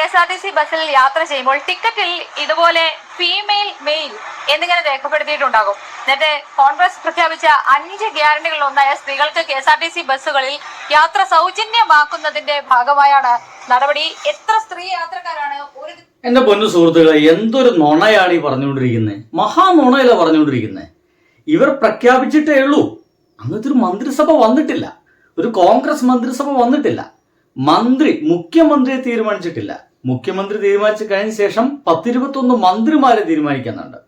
KSRTC ബസ്സിൽ യാത്ര ചെയ്യുമ്പോൾ ടിക്കറ്റിൽ ഇതുപോലെ ഫീമെയിൽ മെയിൽ എന്നിങ്ങനെ രേഖപ്പെടുത്തിയിട്ടുണ്ടാകും. എന്നിട്ട് കോൺഗ്രസ് പ്രഖ്യാപിച്ച 5 ഗ്യാരണ്ടികളിലൊന്നായ സ്ത്രീകൾക്ക് KSRTC ബസ്സുകളിൽ യാത്ര സൗജന്യമാക്കുന്നതിന്റെ ഭാഗമായാണ് നടപടി. എത്ര സ്ത്രീ യാത്രക്കാരാണ് എന്റെ പൊന്നു സുഹൃത്തുക്കളെ, എന്തൊരു നുണയാണ് ഈ പറഞ്ഞുകൊണ്ടിരിക്കുന്നത്. മഹാനുണയല്ല പറഞ്ഞുകൊണ്ടിരിക്കുന്നത്. ഇവർ പ്രഖ്യാപിച്ചിട്ടേ ഉള്ളൂ. അങ്ങനത്തെ ഒരു മന്ത്രിസഭ വന്നിട്ടില്ല, ഒരു കോൺഗ്രസ് മന്ത്രിസഭ വന്നിട്ടില്ല. മുഖ്യമന്ത്രിയെ തീരുമാനിച്ചിട്ടില്ല. മുഖ്യമന്ത്രി തീരുമാനിച്ചു കഴിഞ്ഞ ശേഷം 10-21 മന്ത്രിമാരെ തീരുമാനിക്കുന്നുണ്ട്.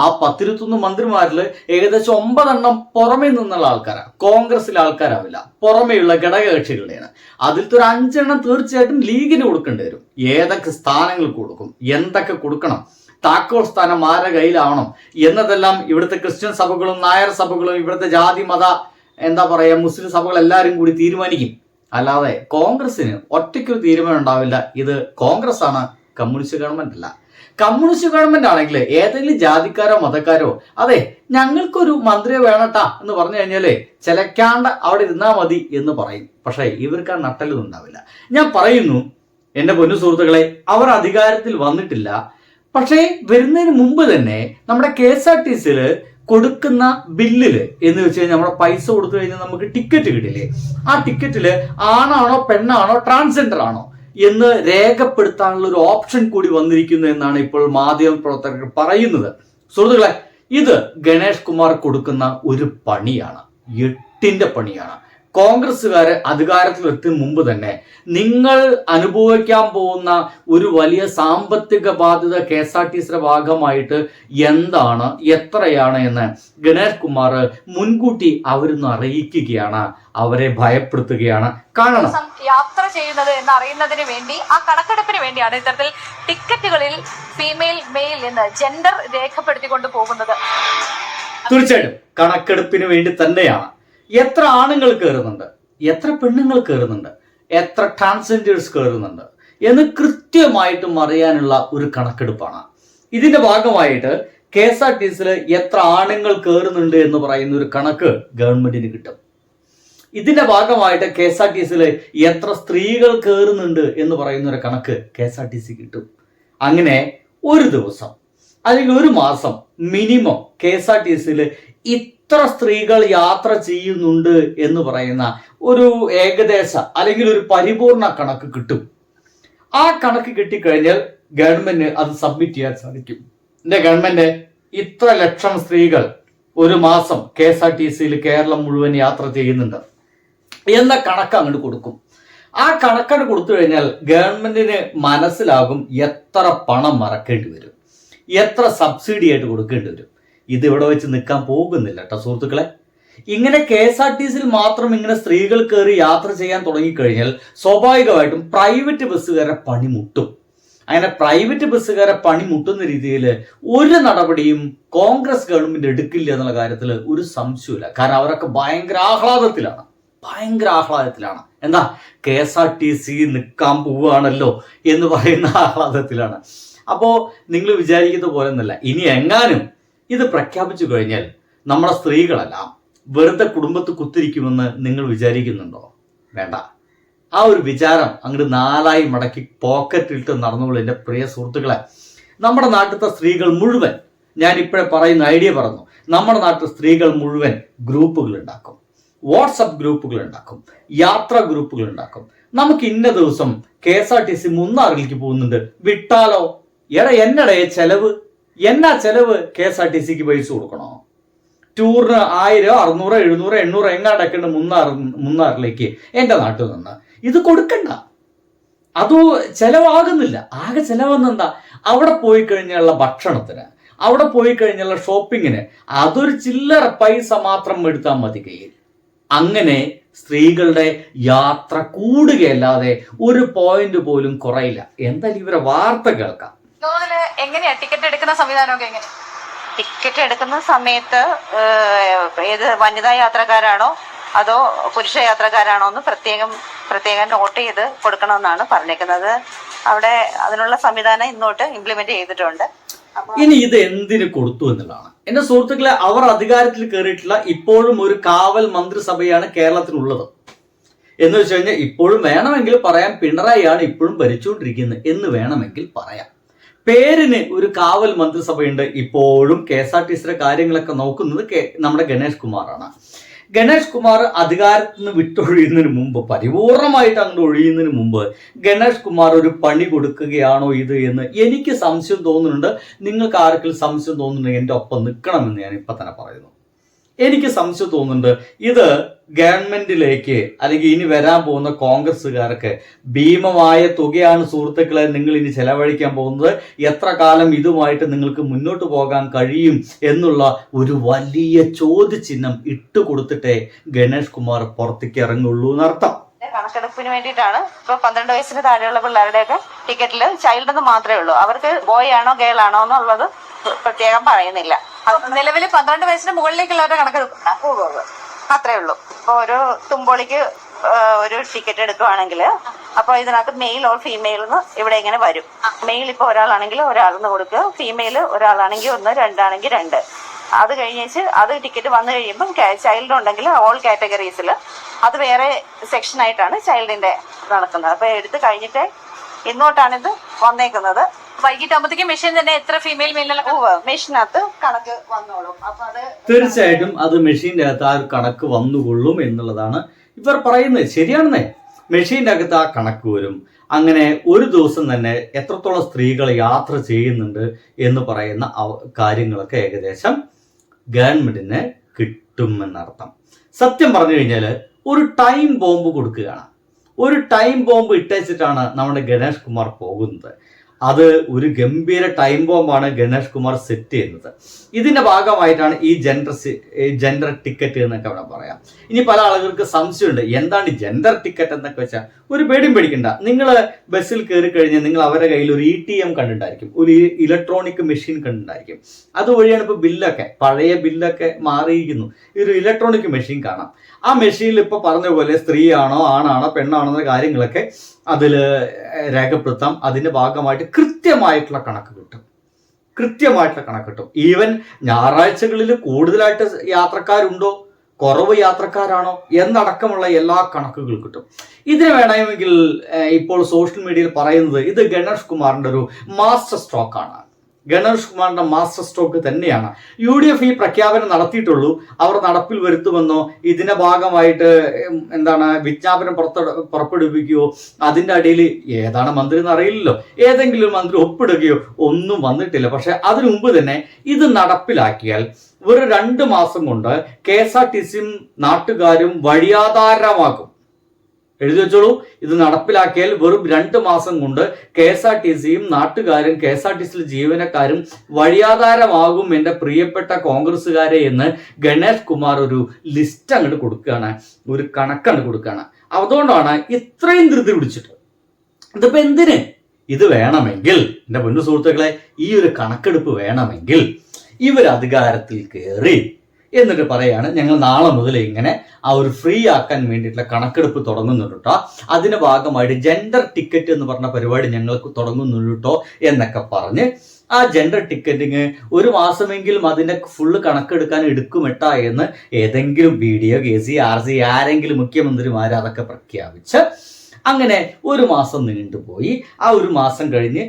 ആ 10-21 മന്ത്രിമാരിൽ ഏകദേശം 9 പുറമേ നിന്നുള്ള ആൾക്കാരാണ്, കോൺഗ്രസിലെ ആൾക്കാരാവില്ല, പുറമേയുള്ള ഘടകകക്ഷികളുടെയാണ്. അതിലത്തെ ഒരു 5 തീർച്ചയായിട്ടും ലീഗിന് കൊടുക്കേണ്ടി വരും. ഏതൊക്കെ സ്ഥാനങ്ങൾ കൊടുക്കും, എന്തൊക്കെ കൊടുക്കണം, താക്കോൽ സ്ഥാനം ആരുടെ കയ്യിലാവണം എന്നതെല്ലാം ഇവിടുത്തെ ക്രിസ്ത്യൻ സഭകളും നായർ സഭകളും ഇവിടുത്തെ ജാതി മത മുസ്ലിം സഭകൾ എല്ലാവരും കൂടി തീരുമാനിക്കും. അല്ലാതെ കോൺഗ്രസിന് ഒറ്റയ്ക്കൊരു തീരുമാനം ഉണ്ടാവില്ല. ഇത് കോൺഗ്രസ് ആണ്, കമ്മ്യൂണിസ്റ്റ് ഗവൺമെന്റ് അല്ല. കമ്മ്യൂണിസ്റ്റ് ഗവൺമെന്റ് ആണെങ്കിൽ ഏതെങ്കിലും ജാതിക്കാരോ മതക്കാരോ അതെ ഞങ്ങൾക്കൊരു മന്ത്രിയെ വേണട്ടാ എന്ന് പറഞ്ഞു കഴിഞ്ഞാല് ചിലക്കാണ്ട് അവിടെ ഇരുന്നാൽ മതി എന്ന് പറയും. പക്ഷെ ഇവർക്ക് ആ നട്ടലൊന്നും ഉണ്ടാവില്ല. ഞാൻ പറയുന്നു എന്റെ പൊന്നു സുഹൃത്തുക്കളെ, അവർ അധികാരത്തിൽ വന്നിട്ടില്ല. പക്ഷേ വരുന്നതിന് മുമ്പ് തന്നെ നമ്മുടെ KSRTCയിൽ കൊടുക്കുന്ന ബില്ലില് എന്ന് വെച്ച് കഴിഞ്ഞാൽ നമ്മുടെ പൈസ കൊടുത്തു കഴിഞ്ഞാൽ നമുക്ക് ടിക്കറ്റ് കിട്ടില്ലേ, ആ ടിക്കറ്റില് ആണാണോ പെണ്ണാണോ ട്രാൻസ്ജെൻഡർ ആണോ എന്ന് രേഖപ്പെടുത്താനുള്ള ഒരു ഓപ്ഷൻ കൂടി വന്നിരിക്കുന്നു എന്നാണ് ഇപ്പോൾ മാധ്യമ പ്രവർത്തകർ പറയുന്നത്. സുഹൃത്തുക്കളെ, ഇത് ഗണേഷ് കുമാർ കൊടുക്കുന്ന ഒരു പണിയാണ്, 8ന്റെ പണിയാണ്. കോൺഗ്രസ്സുകാര് അധികാരത്തിലെത്തും മുമ്പ് തന്നെ നിങ്ങൾ അനുഭവിക്കാൻ പോകുന്ന ഒരു വലിയ സാമ്പത്തിക ബാധ്യത KSRTCയുടെ ഭാഗമായിട്ട് എന്താണ്, എത്രയാണ് എന്ന് ഗണേഷ് കുമാർ മുൻകൂട്ടി അവരൊന്ന് അറിയിക്കുകയാണ്, അവരെ ഭയപ്പെടുത്തുകയാണ്. കാണണം, യാത്ര ചെയ്യുന്നത് എന്ന് അറിയുന്നതിന് വേണ്ടി, ആ കണക്കെടുപ്പിന് വേണ്ടിയാണ് ഇത്തരത്തിൽ ടിക്കറ്റുകളിൽ ഫീമെയിൽ മെയിൽ എന്ന് ജെൻഡർ രേഖപ്പെടുത്തിക്കൊണ്ട് പോകുന്നത്. തീർച്ചയായിട്ടും കണക്കെടുപ്പിന് വേണ്ടി തന്നെയാണ്. എത്ര ആണുങ്ങൾ കയറുന്നുണ്ട്, എത്ര പെണ്ണുങ്ങൾ കയറുന്നുണ്ട്, എത്ര ട്രാൻസ്ജെൻഡേഴ്സ് കയറുന്നുണ്ട് എന്ന് കൃത്യമായിട്ടും അറിയാനുള്ള ഒരു കണക്കെടുപ്പാണ്. ഇതിന്റെ ഭാഗമായിട്ട് KSRTCയിൽ എത്ര ആണുങ്ങൾ കയറുന്നുണ്ട് എന്ന് പറയുന്ന ഒരു കണക്ക് ഗവൺമെന്റിന് കിട്ടും. ഇതിന്റെ ഭാഗമായിട്ട് KSRTCയിൽ എത്ര സ്ത്രീകൾ കയറുന്നുണ്ട് എന്ന് പറയുന്ന ഒരു കണക്ക് KSRTC കിട്ടും. അങ്ങനെ ഒരു ദിവസം അല്ലെങ്കിൽ ഒരു മാസം മിനിമം KSRTCയിൽ ഇത്ര സ്ത്രീകൾ യാത്ര ചെയ്യുന്നുണ്ട് എന്ന് പറയുന്ന ഒരു ഏകദേശ അല്ലെങ്കിൽ ഒരു പരിപൂർണ കണക്ക് കിട്ടും. ആ കണക്ക് കിട്ടിക്കഴിഞ്ഞാൽ ഗവൺമെന്റ് അത് സബ്മിറ്റ് ചെയ്യാൻ സാധിക്കും. എന്റെ ഗവൺമെന്റ് ഇത്ര ലക്ഷം സ്ത്രീകൾ ഒരു മാസം KSRTCയിൽ കേരളം മുഴുവൻ യാത്ര ചെയ്യുന്നുണ്ട് എന്ന കണക്ക് അങ്ങോട്ട് കൊടുക്കും. ആ കണക്കങ്ങ് കൊടുത്തു കഴിഞ്ഞാൽ ഗവൺമെന്റിന് മനസ്സിലാകും എത്ര പണം മറക്കേണ്ടി വരും, എത്ര സബ്സിഡി ആയിട്ട് കൊടുക്കേണ്ടി വരും. ഇത് ഇവിടെ വെച്ച് നിൽക്കാൻ പോകുന്നില്ല കേട്ടോ സുഹൃത്തുക്കളെ. ഇങ്ങനെ KSRTCയിൽ മാത്രം ഇങ്ങനെ സ്ത്രീകൾ കയറി യാത്ര ചെയ്യാൻ തുടങ്ങിക്കഴിഞ്ഞാൽ സ്വാഭാവികമായിട്ടും പ്രൈവറ്റ് ബസ്സുകാരെ പണിമുട്ടും. അങ്ങനെ പ്രൈവറ്റ് ബസ്സുകാരെ പണിമുട്ടുന്ന രീതിയിൽ ഒരു നടപടിയും കോൺഗ്രസ് ഗവൺമെന്റ് എടുക്കില്ല എന്നുള്ള കാര്യത്തിൽ ഒരു സംശയമില്ല. കാരണം അവരൊക്കെ ഭയങ്കര ആഹ്ലാദത്തിലാണ്. എന്താ KSRTC നിൽക്കാൻ പോവുകയാണല്ലോ എന്ന് പറയുന്ന ആഹ്ലാദത്തിലാണ്. അപ്പോ നിങ്ങൾ വിചാരിക്കുന്ന പോലെ ഒന്നല്ല. ഇനി എങ്ങാനും ഇത് പ്രഖ്യാപിച്ചു കഴിഞ്ഞാൽ നമ്മുടെ സ്ത്രീകളെല്ലാം വെറുതെ കുടുംബത്ത് കുത്തിരിക്കുമെന്ന് നിങ്ങൾ വിചാരിക്കുന്നുണ്ടോ? വേണ്ട. ആ ഒരു വിചാരം അങ്ങോട്ട് 4 മടക്കി പോക്കറ്റിലിട്ട് നടന്നോളൂ എൻ്റെ പ്രിയ സുഹൃത്തുക്കളെ. നമ്മുടെ നാട്ടിലത്തെ സ്ത്രീകൾ മുഴുവൻ, ഞാൻ ഇപ്പോഴേ പറയുന്ന ഐഡിയ പറഞ്ഞു, നമ്മുടെ നാട്ടിൽ സ്ത്രീകൾ മുഴുവൻ ഗ്രൂപ്പുകൾ ഉണ്ടാക്കും, വാട്സപ്പ് ഗ്രൂപ്പുകൾ ഉണ്ടാക്കും, യാത്രാ ഗ്രൂപ്പുകൾ ഉണ്ടാക്കും. നമുക്ക് ഇന്ന ദിവസം KSRTC മൂന്നാറിലേക്ക് പോകുന്നുണ്ട്, വിട്ടാലോ? എന്നടേ ചെലവ്, ചെലവ് KSRTCക്ക് പൈസ കൊടുക്കണോ? ടൂറിന് 1000, 600, 700, 800 എങ്ങാണ്ടൊക്കെയുണ്ട് മൂന്നാറിലേക്ക് എൻ്റെ നാട്ടിൽ നിന്ന്. ഇത് കൊടുക്കണ്ട, അത് ചെലവാകുന്നില്ല. ആകെ ചെലവെന്നെന്താ? അവിടെ പോയി കഴിഞ്ഞുള്ള ഭക്ഷണത്തിന്, അവിടെ പോയി കഴിഞ്ഞുള്ള ഷോപ്പിങ്ങിന് അതൊരു ചില്ലറ പൈസ മാത്രം എടുത്താൽ മതി കയ്യിൽ. അങ്ങനെ സ്ത്രീകളുടെ യാത്ര കൂടുകയല്ലാതെ ഒരു പോയിന്റ് പോലും കുറയില്ല. എന്തായാലും ഇവരെ വാർത്ത കേൾക്കാം. എങ്ങനെയാ ടിക്കറ്റ് എടുക്കുന്ന സംവിധാനമൊക്കെ എങ്ങനെ? ടിക്കറ്റ് എടുക്കുന്ന സമയത്ത് ഏത് വനിതാ യാത്രക്കാരാണോ അതോ പുരുഷ യാത്രക്കാരാണോ എന്ന് പ്രത്യേകം നോട്ട് ചെയ്ത് കൊടുക്കണമെന്നാണ് പറഞ്ഞേക്കുന്നത്. അവിടെ അതിനുള്ള സംവിധാനം ഇന്നോട്ട് ഇംപ്ലിമെന്റ് ചെയ്തിട്ടുണ്ട്. ഇനി ഇത് എന്തിനു കൊടുത്തു എന്നുള്ളതാണ് എന്റെ സുഹൃത്തുക്കളെ. അവർ അധികാരത്തിൽ കയറിയിട്ടുള്ള ഇപ്പോഴും ഒരു കാവൽ മന്ത്രിസഭയാണ് കേരളത്തിനുള്ളത്. എന്ന് വെച്ച് കഴിഞ്ഞാൽ ഇപ്പോഴും വേണമെങ്കിൽ പറയാം പിണറായിയാണ് ഇപ്പോഴും ഭരിച്ചുകൊണ്ടിരിക്കുന്നത് എന്ന് വേണമെങ്കിൽ പറയാം. പേരിന് ഒരു കാവൽ മന്ത്രിസഭയുണ്ട്. ഇപ്പോഴും KSRTCയുടെ കാര്യങ്ങളൊക്കെ നോക്കുന്നത് നമ്മുടെ ഗണേഷ് കുമാറാണ്. ഗണേഷ് കുമാർ അധികാരത്തിൽ നിന്ന് വിട്ടൊഴിയുന്നതിന് മുമ്പ്, പരിപൂർണമായിട്ട് അങ്ങോട്ട് ഒഴിയുന്നതിന് മുമ്പ് ഗണേഷ് കുമാർ ഒരു പണി കൊടുക്കുകയാണോ ഇത് എന്ന് എനിക്ക് സംശയം തോന്നുന്നുണ്ട്. നിങ്ങൾക്ക് ആർക്കെങ്കിലും സംശയം തോന്നുന്നുണ്ടെങ്കിൽ എൻ്റെ ഒപ്പം നിൽക്കണമെന്ന് ഞാൻ ഇപ്പം തന്നെ പറയുന്നു. എനിക്ക് സംശയം തോന്നുന്നുണ്ട് ഇത് ഗവൺമെന്റിലേക്ക് അല്ലെങ്കിൽ ഇനി വരാൻ പോകുന്ന കോൺഗ്രസ്സുകാർക്ക് ഭീമമായ തുകയാണ് സുഹൃത്തുക്കളെ നിങ്ങൾ ഇനി ചെലവഴിക്കാൻ പോകുന്നത്. എത്ര കാലം ഇതുമായിട്ട് നിങ്ങൾക്ക് മുന്നോട്ട് പോകാൻ കഴിയും എന്നുള്ള ഒരു വലിയ ചോദ്യചിഹ്നം ഇട്ടുകൊടുത്തിട്ടേ ഗണേഷ് കുമാർ പുറത്തേക്ക് ഇറങ്ങുള്ളൂ എന്നർത്ഥം. കണക്കെടുപ്പിന് വേണ്ടിയിട്ടാണ് ഇപ്പൊ 12 വയസ്സിന് താഴെയുള്ള പിള്ളേരുടെയൊക്കെ ടിക്കറ്റിൽ ചൈൽഡ് എന്ന് മാത്രമേ ഉള്ളൂ. അവർക്ക് ബോയ് ആണോ ഗേൾ ആണോ എന്നുള്ളത് പ്രത്യേകം പറയുന്നില്ല. നിലവിൽ 12 വയസ്സിന് മുകളിലേക്കുള്ളവരുടെ കണക്കെടുപ്പ് അത്രേ ഉള്ളൂ. ഇപ്പൊ ഒരു തുമ്പോളിക്ക് ഒരു ടിക്കറ്റ് എടുക്കുവാണെങ്കിൽ അപ്പൊ ഇതിനകത്ത് മെയിൽ ഓർ ഫീമെയിൽ എന്ന് ഇവിടെ ഇങ്ങനെ വരും. മെയിൽ ഇപ്പൊ ഒരാളാണെങ്കിൽ ഒരാളെന്ന് കൊടുക്കുക, ഫീമെയിൽ ഒരാളാണെങ്കിൽ 1, 2 ആണെങ്കിൽ 2. അത് കഴിഞ്ഞേച്ച് അത് ടിക്കറ്റ് വന്നു കഴിയുമ്പോൾ ചൈൽഡ് ഉണ്ടെങ്കിൽ ഓൾ കാറ്റഗറീസിൽ അത് വേറെ സെക്ഷൻ ആയിട്ടാണ് ചൈൽഡിന്റെ നടക്കുന്നത്. അപ്പൊ എടുത്ത് കഴിഞ്ഞിട്ട് ഇന്നോട്ടാണിത് വന്നേക്കുന്നത്. വൈകിട്ടാകുമ്പോഴത്തേക്കും മെഷീൻ തന്നെ എത്ര ഫീമെയിൽ മെഷീനകത്ത് കണക്ക് വന്നോളും. അപ്പൊ അത് തീർച്ചയായിട്ടും അത് മെഷീന്റെ അകത്ത് ആ ഒരു കണക്ക് വന്നുകൊള്ളും എന്നുള്ളതാണ് ഇവർ പറയുന്നത്. ശരിയാണെന്നേ, മെഷീന്റെ അകത്ത് ആ കണക്ക് വരും. അങ്ങനെ ഒരു ദിവസം തന്നെ എത്രത്തോളം സ്ത്രീകൾ യാത്ര ചെയ്യുന്നുണ്ട് എന്ന് പറയുന്ന കാര്യങ്ങളൊക്കെ ഏകദേശം ഗവൺമെന്റിന് കിട്ടുമെന്നർത്ഥം. സത്യം പറഞ്ഞു കഴിഞ്ഞാൽ ഒരു ടൈം ബോംബ് കൊടുക്കുകയാണ്. ഒരു ടൈം ബോംബ് ഇട്ടേച്ചിട്ടാണ് നമ്മുടെ ഗണേഷ് കുമാർ പോകുന്നത്. അത് ഒരു ഗംഭീര ടൈം ബോംബാണ് ഗണേഷ് കുമാർ സെറ്റ് ചെയ്യുന്നത്. ഇതിന്റെ ഭാഗമായിട്ടാണ് ഈ ജെൻഡർ ടിക്കറ്റ് എന്നൊക്കെ അവിടെ പറയാം. ഇനി പല ആളുകൾക്ക് സംശയമുണ്ട്, എന്താണ് ഈ ജെൻഡർ ടിക്കറ്റ് എന്നൊക്കെ വെച്ചാൽ ഒരു പേടിയും പേടിക്കണ്ട. നിങ്ങൾ ബസ്സിൽ കയറി കഴിഞ്ഞാൽ നിങ്ങൾ അവരുടെ കയ്യിൽ ഒരു ATM കണ്ടിട്ടുണ്ടായിരിക്കും, ഒരു ഇലക്ട്രോണിക് മെഷീൻ കണ്ടിട്ടുണ്ടായിരിക്കും. അതുവഴിയാണ് ഇപ്പോൾ ബില്ലൊക്കെ, പഴയ ബില്ലൊക്കെ മാറിയിരിക്കുന്നു. ഈ ഒരു ഇലക്ട്രോണിക് മെഷീൻ കാണാം. ആ മെഷീനിൽ ഇപ്പോൾ പറഞ്ഞ പോലെ സ്ത്രീയാണോ ആണാണോ പെണ്ണാണോ എന്ന കാര്യങ്ങളൊക്കെ അതിൽ രേഖപ്പെടുത്താം. അതിന്റെ ഭാഗമായിട്ട് കൃത്യമായിട്ടുള്ള കണക്ക് കിട്ടും. ഈവൻ ഞായറാഴ്ചകളിൽ കൂടുതലായിട്ട് യാത്രക്കാരുണ്ടോ, കുറവ് യാത്രക്കാരാണോ എന്നടക്കമുള്ള എല്ലാ കണക്കുകൾ കിട്ടും. ഇതിന് വേണമെങ്കിൽ ഇപ്പോൾ സോഷ്യൽ മീഡിയയിൽ പറയുന്നത് ഇത് ഗണേഷ് കുമാറിന്റെ ഒരു മാസ്റ്റർ സ്ട്രോക്കാണ്. ഗണേഷ് കുമാറിന്റെ മാസ്റ്റർ സ്ട്രോക്ക് തന്നെയാണ്. UDF ഈ പ്രഖ്യാപനം നടത്തിയിട്ടുള്ളൂ. അവർ നടപ്പിൽ വരുത്തുമെന്നോ ഇതിന്റെ ഭാഗമായിട്ട് വിജ്ഞാപനം പുറപ്പെടുവിക്കുകയോ അതിന്റെ അടിയിൽ ഏതാണ് മന്ത്രി എന്ന് അറിയില്ലല്ലോ, ഏതെങ്കിലും മന്ത്രി ഒപ്പിടുകയോ ഒന്നും വന്നിട്ടില്ല. പക്ഷെ അതിനു മുമ്പ് തന്നെ ഇത് നടപ്പിലാക്കിയാൽ വെറും 2 മാസം കൊണ്ട് KSRTCയും നാട്ടുകാരും വഴിയാധാരമാക്കും. എഴുതി വെച്ചോളൂ, ഇത് നടപ്പിലാക്കിയാൽ വെറും 2 മാസം കൊണ്ട് KSRTCയും നാട്ടുകാരും KSRTCയിലെ ജീവനക്കാരും വഴിയാധാരമാകും എൻ്റെ പ്രിയപ്പെട്ട കോൺഗ്രസ്സുകാരെ എന്ന് ഗണേഷ് കുമാർ ഒരു ലിസ്റ്റ് അങ്ങോട്ട് കൊടുക്കുകയാണ്, ഒരു കണക്കങ്ങോട്ട് കൊടുക്കുകയാണ്. അതുകൊണ്ടാണ് ഇത്രയും ധൃതി പിടിച്ചിട്ട്. ഇതിപ്പോ എന്തിന്? ഇത് വേണമെങ്കിൽ എൻ്റെ പൊന്നു സുഹൃത്തുക്കളെ, ഈ ഒരു കണക്കെടുപ്പ് വേണമെങ്കിൽ ഇവർ അധികാരത്തിൽ കയറി എന്നിട്ട് പറയാണ് ഞങ്ങൾ നാളെ മുതൽ ഇങ്ങനെ ആ ഒരു ഫ്രീ ആക്കാൻ വേണ്ടിയിട്ടുള്ള കണക്കെടുപ്പ് തുടങ്ങുന്നുണ്ട് കേട്ടോ, അതിന്റെ ഭാഗമായിട്ട് ജെൻഡർ ടിക്കറ്റ് എന്ന് പറഞ്ഞ പരിപാടി ഞങ്ങൾക്ക് തുടങ്ങുന്നുണ്ട് കേട്ടോ എന്നൊക്കെ പറഞ്ഞ് ആ ജെൻഡർ ടിക്കറ്റിങ് 1 മാസമെങ്കിലും അതിന്റെ ഫുള്ള് കണക്കെടുക്കാൻ എടുക്കുമെട്ടാ എന്ന് ഏതെങ്കിലും BDO KC RC ആരെങ്കിലും മുഖ്യമന്ത്രിമാർ അതൊക്കെ പ്രഖ്യാപിച്ച് അങ്ങനെ 1 മാസം നീണ്ടുപോയി. ആ 1 മാസം കഴിഞ്ഞ്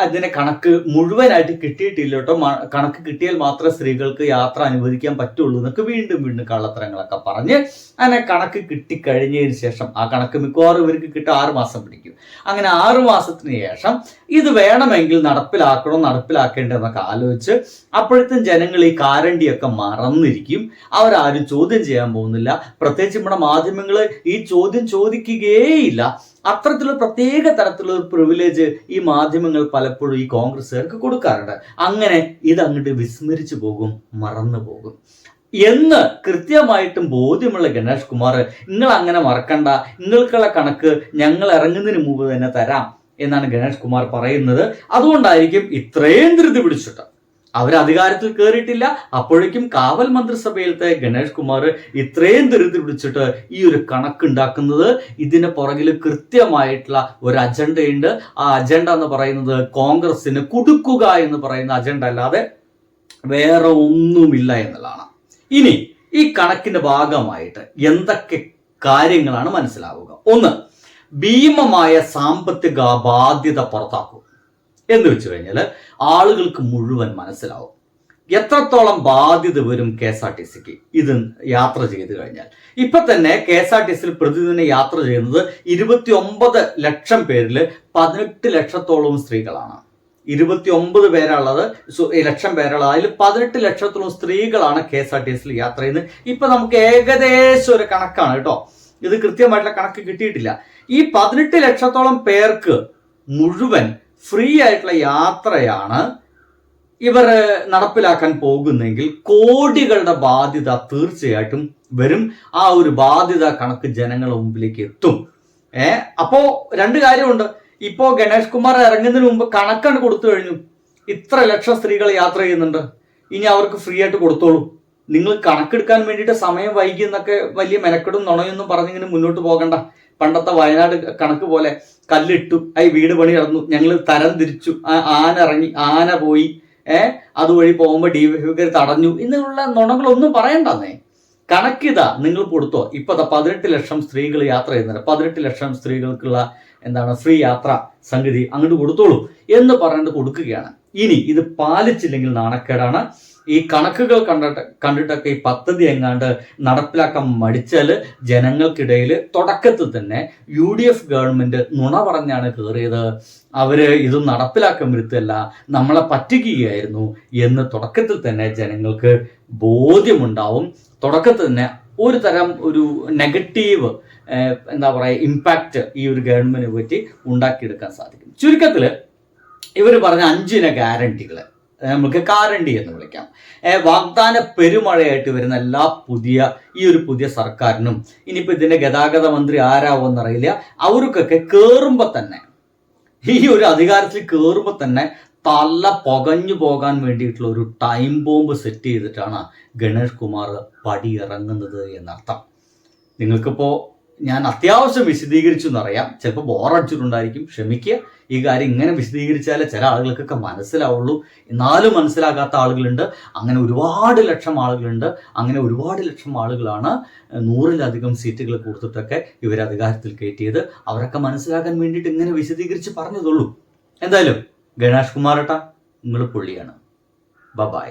അതിനെ കണക്ക് മുഴുവനായിട്ട് കിട്ടിയിട്ടില്ല കേട്ടോ, കണക്ക് കിട്ടിയാൽ മാത്രമേ സ്ത്രീകൾക്ക് യാത്ര അനുവദിക്കാൻ പറ്റുള്ളൂ എന്നൊക്കെ വീണ്ടും കള്ളത്തരങ്ങളൊക്കെ പറഞ്ഞ് അങ്ങനെ കണക്ക് കിട്ടിക്കഴിഞ്ഞതിന് ശേഷം ആ കണക്ക് മിക്കവാറും ഇവർക്ക് കിട്ടാൻ 6 മാസം പിടിക്കും. അങ്ങനെ 6 മാസത്തിന് ശേഷം ഇത് വേണമെങ്കിൽ നടപ്പിലാക്കേണ്ടതെന്നൊക്കെ ആലോചിച്ച് അപ്പോഴത്തേക്കും ജനങ്ങൾ ഈ കാരണ്ടിയൊക്കെ മറന്നിരിക്കും. അവരാരും ചോദ്യം ചെയ്യാൻ പോകുന്നില്ല. പ്രത്യേകിച്ച് നമ്മുടെ മാധ്യമങ്ങൾ ഈ ചോദ്യം ചോദിക്കുകയേയില്ല. അത്തരത്തിലുള്ള പ്രത്യേക തരത്തിലുള്ള ഒരു പ്രിവിലേജ് ഈ മാധ്യമങ്ങൾ പലപ്പോഴും ഈ കോൺഗ്രസ്സുകാർക്ക് കൊടുക്കാറുണ്ട്. അങ്ങനെ ഇത് അങ്ങോട്ട് വിസ്മരിച്ചു പോകും, മറന്നു പോകും എന്ന് കൃത്യമായിട്ടും ബോധ്യമുള്ള ഗണേഷ് കുമാർ നിങ്ങൾ അങ്ങനെ മറക്കണ്ട, നിങ്ങൾക്കുള്ള കണക്ക് ഞങ്ങൾ ഇറങ്ങുന്നതിന് മുമ്പ് തന്നെ തരാം എന്നാണ് ഗണേഷ് കുമാർ പറയുന്നത്. അതുകൊണ്ടായിരിക്കും ഇത്രയും ധൃതി പിടിച്ചിട്ട് അവർ അധികാരത്തിൽ കയറിയിട്ടില്ല. അപ്പോഴേക്കും കാവൽ മന്ത്രിസഭയിലത്തെ ഗണേഷ് കുമാർ ഇത്രയും ധൃതി പിടിച്ചിട്ട് ഈ ഒരു കണക്കുണ്ടാക്കുന്നത്. ഇതിന് പുറകിൽ കൃത്യമായിട്ടുള്ള ഒരു അജണ്ടയുണ്ട്. ആ അജണ്ട എന്ന് പറയുന്നത് കോൺഗ്രസിന് കുടുക്കുക എന്ന് പറയുന്ന അജണ്ട അല്ലാതെ വേറെ ഒന്നുമില്ല എന്നുള്ളതാണ്. ഇനി ഈ കണക്കിന്റെ ഭാഗമായിട്ട് എന്തൊക്കെ കാര്യങ്ങളാണ് മനസ്സിലാവുക. ഒന്ന്, ഭീമമായ സാമ്പത്തിക ബാധ്യത പുറത്താക്കും. എന്ന് വെച്ച് കഴിഞ്ഞാൽ ആളുകൾക്ക് മുഴുവൻ മനസ്സിലാവും എത്രത്തോളം ബാധ്യത വരും KSRTCക്ക് ഇത് യാത്ര ചെയ്ത് കഴിഞ്ഞാൽ. ഇപ്പൊ തന്നെ KSRTCയിൽ പ്രതിദിനം യാത്ര ചെയ്യുന്നത് 29 ലക്ഷം പേരിൽ 18 ലക്ഷത്തോളം സ്ത്രീകളാണ്. 29 പേരുള്ളത്, ലക്ഷം പേരുള്ളത്, അതിൽ 18 ലക്ഷത്തോളം സ്ത്രീകളാണ് KSRTCയിൽ യാത്ര ചെയ്യുന്നത്. ഇപ്പൊ നമുക്ക് ഏകദേശം ഒരു കണക്കാണ് കേട്ടോ, ഇത് കൃത്യമായിട്ടുള്ള കണക്ക് കിട്ടിയിട്ടില്ല. ഈ 18 ലക്ഷത്തോളം പേർക്ക് മുഴുവൻ ഫ്രീ ആയിട്ടുള്ള യാത്രയാണ് ഇവർ നടപ്പിലാക്കാൻ പോകുന്നെങ്കിൽ കോടികളുടെ ബാധ്യത തീർച്ചയായിട്ടും വരും. ആ ഒരു ബാധ്യത കണക്ക് ജനങ്ങളുടെ മുമ്പിലേക്ക് എത്തും. അപ്പോ രണ്ട് കാര്യമുണ്ട്. ഇപ്പോ ഗണേഷ് കുമാർ ഇറങ്ങുന്നതിന് മുമ്പ് കണക്കാണ് കൊടുത്തു കഴിഞ്ഞു, ഇത്ര ലക്ഷം സ്ത്രീകൾ യാത്ര ചെയ്യുന്നുണ്ട്, ഇനി അവർക്ക് ഫ്രീ ആയിട്ട് കൊടുത്തോളൂ. നിങ്ങൾ കണക്കെടുക്കാൻ വേണ്ടിയിട്ട് സമയം വൈകി എന്നൊക്കെ വലിയ മെനക്കെടും നുണയൊന്നും പറഞ്ഞിങ്ങനെ മുന്നോട്ട് പോകണ്ട. പണ്ടത്തെ വയനാട് കണക്ക് പോലെ കല്ലിട്ടു, വീട് പണി നടന്നു, ഞങ്ങൾ തരം തിരിച്ചു, ആന ഇറങ്ങി, ആന പോയി, അതുവഴി പോകുമ്പോൾ DYFIക്കാർ തടഞ്ഞു, ഇന്നുള്ള നുണകളൊന്നും പറയണ്ടെന്നേ. കണക്കിതാ നിങ്ങൾ കൊടുത്തോ. ഇപ്പൊ 18 ലക്ഷം സ്ത്രീകൾ യാത്ര ചെയ്യുന്നുണ്ട്, 18 ലക്ഷം സ്ത്രീകൾക്കുള്ള ഫ്രീ യാത്ര സംഗതി അങ്ങോട്ട് കൊടുത്തോളൂ എന്ന് പറഞ്ഞിട്ട് കൊടുക്കുകയാണ്. ഇനി ഇത് പാലിച്ചില്ലെങ്കിൽ നാണക്കേടാണ്. ഈ കണക്കുകൾ കണ്ടിട്ടൊക്കെ ഈ പദ്ധതി എങ്ങാണ്ട് നടപ്പിലാക്കാൻ മടിച്ചാൽ ജനങ്ങൾക്കിടയിൽ തുടക്കത്തിൽ തന്നെ UDF ഗവൺമെന്റ് നുണ പറഞ്ഞാണ് കയറിയത്, അവര് ഇത് നടപ്പിലാക്കാൻ വരുത്തല്ല, നമ്മളെ പറ്റിക്കുകയായിരുന്നു എന്ന് തുടക്കത്തിൽ തന്നെ ജനങ്ങൾക്ക് ബോധ്യമുണ്ടാവും. തുടക്കത്തിൽ തന്നെ ഒരു തരം ഒരു നെഗറ്റീവ് ഇമ്പാക്റ്റ് ഈ ഒരു ഗവൺമെന്റിനെ പറ്റി ഉണ്ടാക്കിയെടുക്കാൻ സാധിക്കും. ചുരുക്കത്തിൽ ഇവർ പറഞ്ഞ 5 ഗ്യാരണ്ടികൾ നമുക്ക് കാരണ്ടി എന്ന് വിളിക്കാം. വാഗ്ദാന പെരുമഴയായിട്ട് വരുന്ന ഈ ഒരു പുതിയ സർക്കാരിനും, ഇനിയിപ്പോൾ ഇതിന്റെ ഗതാഗത മന്ത്രി ആരാവോന്നറിയില്ല, അവർക്കൊക്കെ കയറുമ്പോൾ തന്നെ, ഈ ഒരു അധികാരത്തിൽ കയറുമ്പോൾ തന്നെ തല പുകഞ്ഞു പോകാൻ വേണ്ടിയിട്ടുള്ള ഒരു ടൈം ബോംബ് സെറ്റ് ചെയ്തിട്ടാണ് ഗണേഷ് കുമാർ പടിയിറങ്ങുന്നത് എന്നർത്ഥം. നിങ്ങൾക്കിപ്പോൾ ഞാൻ അത്യാവശ്യം വിശദീകരിച്ചു എന്നറിയാം, ചിലപ്പോൾ ബോറടിച്ചിട്ടുണ്ടായിരിക്കും, ക്ഷമിക്കുക. ഈ കാര്യം ഇങ്ങനെ വിശദീകരിച്ചാലേ ചില ആളുകൾക്കൊക്കെ മനസ്സിലാവുള്ളൂ. എന്നാലും മനസ്സിലാകാത്ത ആളുകളുണ്ട്. അങ്ങനെ ഒരുപാട് ലക്ഷം ആളുകളുണ്ട്. അങ്ങനെ ഒരുപാട് ലക്ഷം ആളുകളാണ് 100-ലധികം സീറ്റുകൾ കൊടുത്തിട്ടൊക്കെ ഇവർ അധികാരത്തിൽ കയറ്റിയത്. അവരൊക്കെ മനസ്സിലാക്കാൻ വേണ്ടിയിട്ട് ഇങ്ങനെ വിശദീകരിച്ച് പറഞ്ഞതുള്ളൂ. എന്തായാലും ഗണേഷ് കുമാർ ഏട്ടാ, നിങ്ങൾ പൊള്ളിയാണ്. ബൈ.